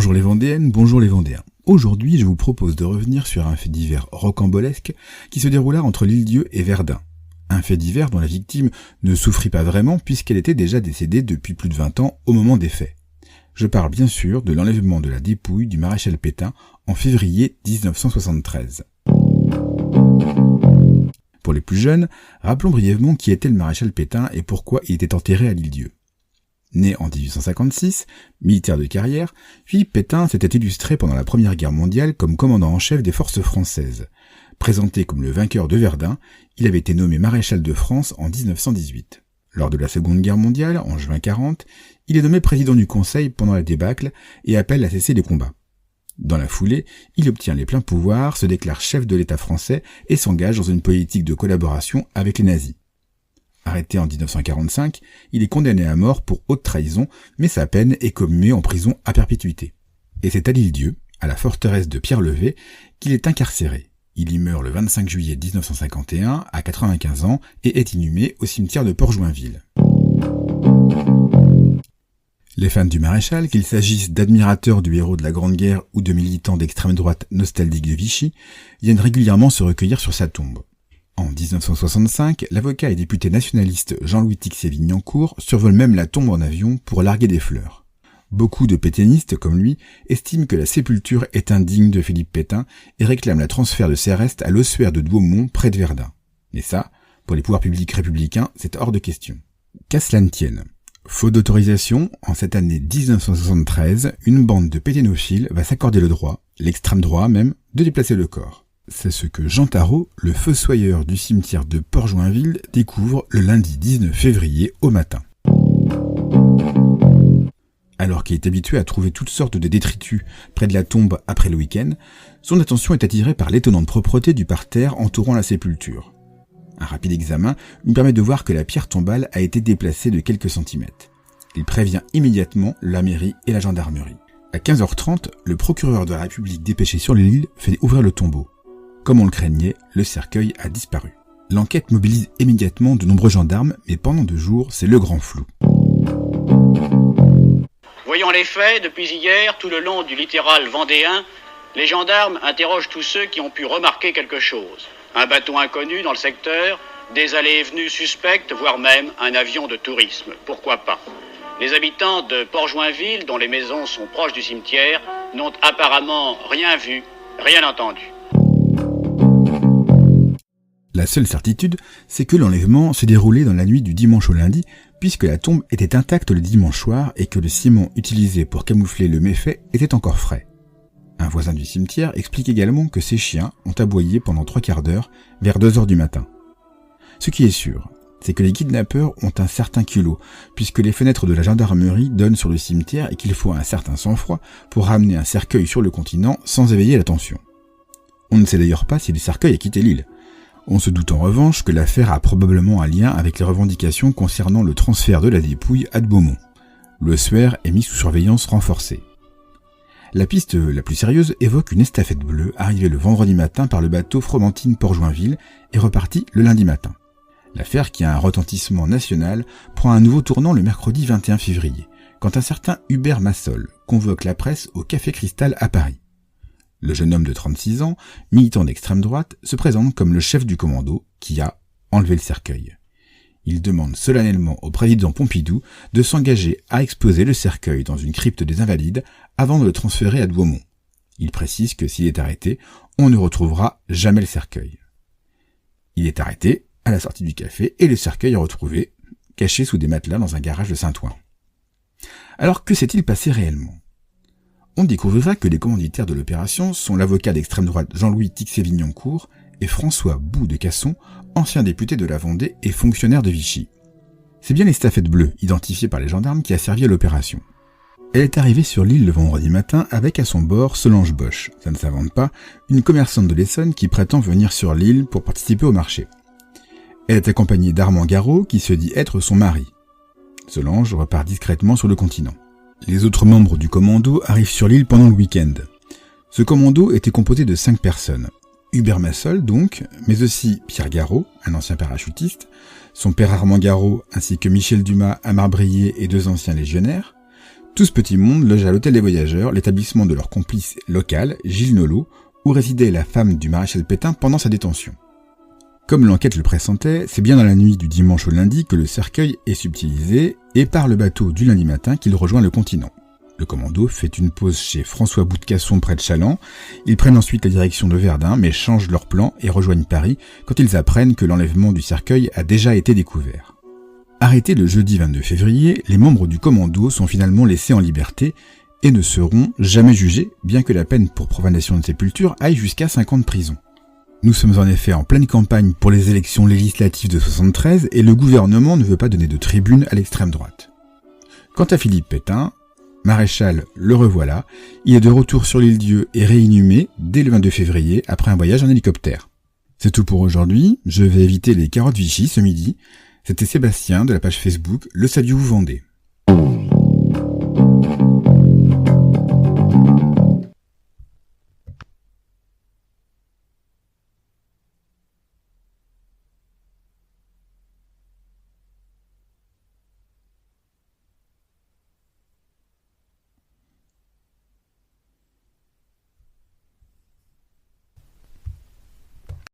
Bonjour les Vendéennes, bonjour les Vendéens. Aujourd'hui, je vous propose de revenir sur un fait divers rocambolesque qui se déroula entre l'Île-d'Yeu et Verdun. Un fait divers dont la victime ne souffrit pas vraiment puisqu'elle était déjà décédée depuis plus de 20 ans au moment des faits. Je parle bien sûr de l'enlèvement de la dépouille du maréchal Pétain en février 1973. Pour les plus jeunes, rappelons brièvement qui était le maréchal Pétain et pourquoi il était enterré à l'Île-d'Yeu. Né en 1856, militaire de carrière, Philippe Pétain s'était illustré pendant la Première Guerre mondiale comme commandant en chef des forces françaises. Présenté comme le vainqueur de Verdun, il avait été nommé maréchal de France en 1918. Lors de la Seconde Guerre mondiale, en juin 40, il est nommé président du Conseil pendant la débâcle et appelle à cesser les combats. Dans la foulée, il obtient les pleins pouvoirs, se déclare chef de l'État français et s'engage dans une politique de collaboration avec les nazis. Arrêté en 1945, il est condamné à mort pour haute trahison, mais sa peine est commuée en prison à perpétuité. Et c'est à l'Île-d'Yeu, à la forteresse de Pierre-Levé, qu'il est incarcéré. Il y meurt le 25 juillet 1951, à 95 ans, et est inhumé au cimetière de Port-Joinville. Les fans du maréchal, qu'il s'agisse d'admirateurs du héros de la Grande Guerre ou de militants d'extrême droite nostalgiques de Vichy, viennent régulièrement se recueillir sur sa tombe. En 1965, l'avocat et député nationaliste Jean-Louis Tixier-Vignancourt survole même la tombe en avion pour larguer des fleurs. Beaucoup de pétainistes, comme lui, estiment que la sépulture est indigne de Philippe Pétain et réclament le transfert de ses restes à l'ossuaire de Douaumont, près de Verdun. Mais ça, pour les pouvoirs publics républicains, c'est hors de question. Qu'à cela ne tienne. Faute d'autorisation, en cette année 1973, une bande de pétainophiles va s'accorder le droit, l'extrême droit même, de déplacer le corps. C'est ce que Jean Tarot, le fossoyeur du cimetière de Port-Joinville, découvre le lundi 19 février au matin. Alors qu'il est habitué à trouver toutes sortes de détritus près de la tombe après le week-end, son attention est attirée par l'étonnante propreté du parterre entourant la sépulture. Un rapide examen lui permet de voir que la pierre tombale a été déplacée de quelques centimètres. Il prévient immédiatement la mairie et la gendarmerie. À 15h30, le procureur de la République dépêché sur l'île fait ouvrir le tombeau. Comme on le craignait, le cercueil a disparu. L'enquête mobilise immédiatement de nombreux gendarmes, mais pendant 2 jours, c'est le grand flou. Voyons les faits, depuis hier, tout le long du littoral vendéen, les gendarmes interrogent tous ceux qui ont pu remarquer quelque chose. Un bateau inconnu dans le secteur, des allées et venues suspectes, voire même un avion de tourisme. Pourquoi pas ? Les habitants de Port-Joinville, dont les maisons sont proches du cimetière, n'ont apparemment rien vu, rien entendu. La seule certitude, c'est que l'enlèvement s'est déroulé dans la nuit du dimanche au lundi, puisque la tombe était intacte le dimanche soir et que le ciment utilisé pour camoufler le méfait était encore frais. Un voisin du cimetière explique également que ses chiens ont aboyé pendant 3/4 d'heure vers 2h du matin. Ce qui est sûr, c'est que les kidnappeurs ont un certain culot, puisque les fenêtres de la gendarmerie donnent sur le cimetière et qu'il faut un certain sang-froid pour ramener un cercueil sur le continent sans éveiller l'attention. On ne sait d'ailleurs pas si le cercueil a quitté l'île. On se doute en revanche que l'affaire a probablement un lien avec les revendications concernant le transfert de la dépouille à Douaumont. L'ossuaire est mis sous surveillance renforcée. La piste la plus sérieuse évoque une estafette bleue arrivée le vendredi matin par le bateau Fromentine-Port-Joinville et repartie le lundi matin. L'affaire, qui a un retentissement national, prend un nouveau tournant le mercredi 21 février, quand un certain Hubert Massol convoque la presse au Café Cristal à Paris. Le jeune homme de 36 ans, militant d'extrême droite, se présente comme le chef du commando qui a enlevé le cercueil. Il demande solennellement au président Pompidou de s'engager à exposer le cercueil dans une crypte des Invalides avant de le transférer à Douaumont. Il précise que s'il est arrêté, on ne retrouvera jamais le cercueil. Il est arrêté à la sortie du café et le cercueil est retrouvé, caché sous des matelas dans un garage de Saint-Ouen. Alors que s'est-il passé réellement ? On découvrira que les commanditaires de l'opération sont l'avocat d'extrême droite Jean-Louis Tixier-Vignancourt et François Bou de Casson, ancien député de la Vendée et fonctionnaire de Vichy. C'est bien l'estafette bleue, identifiée par les gendarmes, qui a servi à l'opération. Elle est arrivée sur l'île le vendredi matin avec à son bord Solange Bosch, ça ne s'invente pas, une commerçante de l'Essonne qui prétend venir sur l'île pour participer au marché. Elle est accompagnée d'Armand Garot qui se dit être son mari. Solange repart discrètement sur le continent. Les autres membres du commando arrivent sur l'île pendant le week-end. Ce commando était composé de 5 personnes. Hubert Massol donc, mais aussi Pierre Garot, un ancien parachutiste, son père Armand Garot ainsi que Michel Dumas, un marbrier et 2 anciens légionnaires, Tout ce petit monde loge à l'hôtel des voyageurs, l'établissement de leur complice local, Gilles Nolot, où résidait la femme du maréchal Pétain pendant sa détention. Comme l'enquête le pressentait, c'est bien dans la nuit du dimanche au lundi que le cercueil est subtilisé et par le bateau du lundi matin qu'il rejoint le continent. Le commando fait une pause chez François Boutcasson près de Chaland. Ils prennent ensuite la direction de Verdun mais changent leur plan et rejoignent Paris quand ils apprennent que l'enlèvement du cercueil a déjà été découvert. Arrêtés le jeudi 22 février, les membres du commando sont finalement laissés en liberté et ne seront jamais jugés, bien que la peine pour profanation de sépulture aille jusqu'à 5 ans de prison. Nous sommes en effet en pleine campagne pour les élections législatives de 73 et le gouvernement ne veut pas donner de tribune à l'extrême droite. Quant à Philippe Pétain, maréchal, le revoilà, il est de retour sur l'île-Dieu et réinhumé dès le 22 février après un voyage en hélicoptère. C'est tout pour aujourd'hui, je vais éviter les carottes Vichy ce midi. C'était Sébastien de la page Facebook Le Saviez-vous Vendée.